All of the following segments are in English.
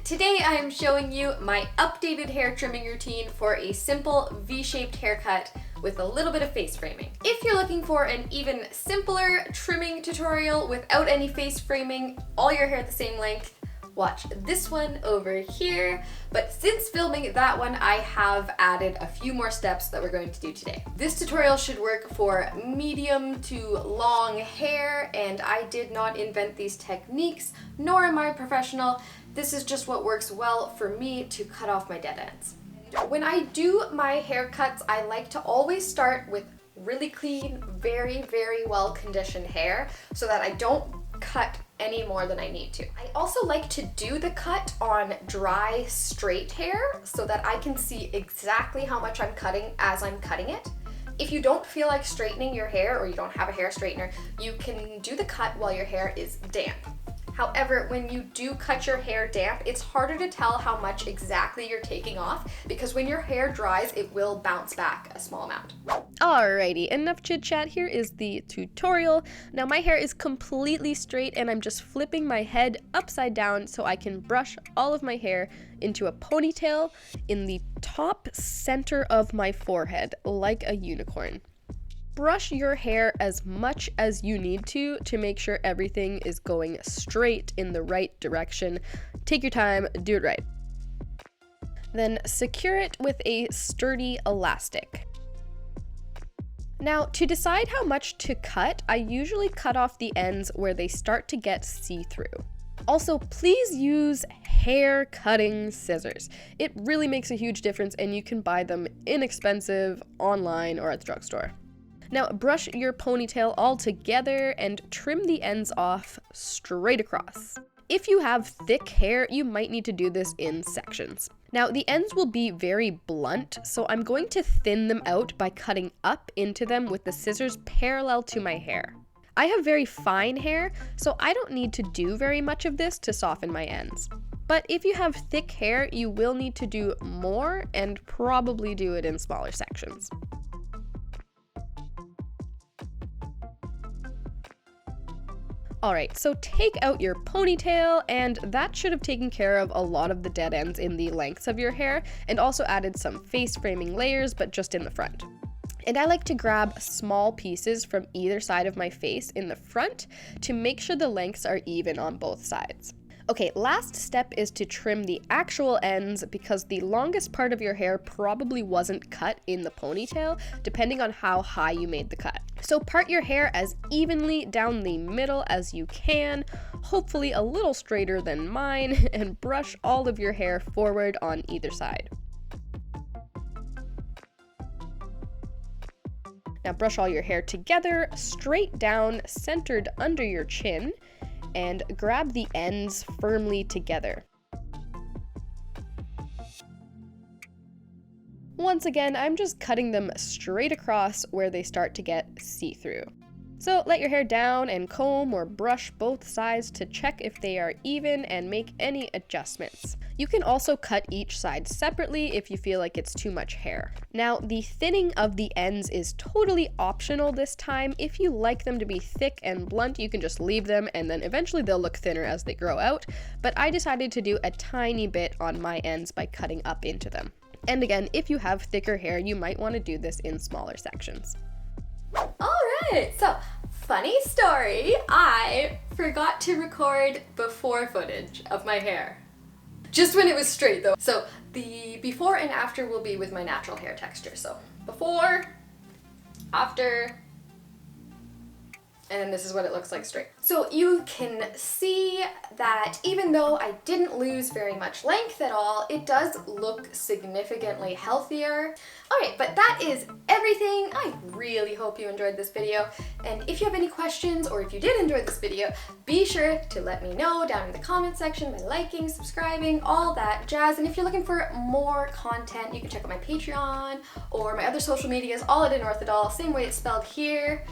Today I am showing you my updated hair trimming routine for a simple V-shaped haircut with a little bit of face framing. If you're looking for an even simpler trimming tutorial without any face framing, all your hair the same length, watch this one over here. But since filming that one, I have added a few more steps that we're going to do today. This tutorial should work for medium to long hair, and I did not invent these techniques, nor am I a professional. This is just what works well for me to cut off my dead ends. When I do my haircuts, I like to always start with really clean, very, very well conditioned hair so that I don't cut any more than I need to. I also like to do the cut on dry, straight hair so that I can see exactly how much I'm cutting as I'm cutting it. If you don't feel like straightening your hair or you don't have a hair straightener, you can do the cut while your hair is damp. However, when you do cut your hair damp, it's harder to tell how much exactly you're taking off because when your hair dries, it will bounce back a small amount. Alrighty, enough chit chat, here is the tutorial. Now my hair is completely straight and I'm just flipping my head upside down so I can brush all of my hair into a ponytail in the top center of my forehead, like a unicorn. Brush your hair as much as you need to make sure everything is going straight in the right direction. Take your time, do it right. Then secure it with a sturdy elastic. Now, to decide how much to cut, I usually cut off the ends where they start to get see-through. Also, please use hair cutting scissors. It really makes a huge difference and you can buy them inexpensive online or at the drugstore. Now brush your ponytail all together and trim the ends off straight across. If you have thick hair, you might need to do this in sections. Now the ends will be very blunt, so I'm going to thin them out by cutting up into them with the scissors parallel to my hair. I have very fine hair, so I don't need to do very much of this to soften my ends. But if you have thick hair, you will need to do more and probably do it in smaller sections. Alright, so take out your ponytail, and that should have taken care of a lot of the dead ends in the lengths of your hair, and also added some face framing layers, but just in the front. And I like to grab small pieces from either side of my face in the front to make sure the lengths are even on both sides. Okay, last step is to trim the actual ends because the longest part of your hair probably wasn't cut in the ponytail, depending on how high you made the cut. So part your hair as evenly down the middle as you can, hopefully a little straighter than mine, and brush all of your hair forward on either side. Now brush all your hair together, straight down, centered under your chin, and grab the ends firmly together. Once again, I'm just cutting them straight across where they start to get see-through. So let your hair down and comb or brush both sides to check if they are even and make any adjustments. You can also cut each side separately if you feel like it's too much hair. Now, the thinning of the ends is totally optional this time. If you like them to be thick and blunt, you can just leave them and then eventually they'll look thinner as they grow out. But I decided to do a tiny bit on my ends by cutting up into them. And again, if you have thicker hair, you might want to do this in smaller sections. Alright, so funny story, I forgot to record before footage of my hair. Just when it was straight though. So the before and after will be with my natural hair texture. So before, after, and then this is what it looks like straight. So you can see that even though I didn't lose very much length at all, it does look significantly healthier. Alright, but that is everything. I really hope you enjoyed this video, and if you have any questions or if you did enjoy this video, be sure to let me know down in the comment section by liking, subscribing, all that jazz. And if you're looking for more content, you can check out my Patreon or my other social medias, all at Unorthodoll, same way it's spelled here.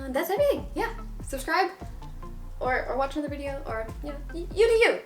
That's everything. Yeah, subscribe or watch another video, or you know, you do you.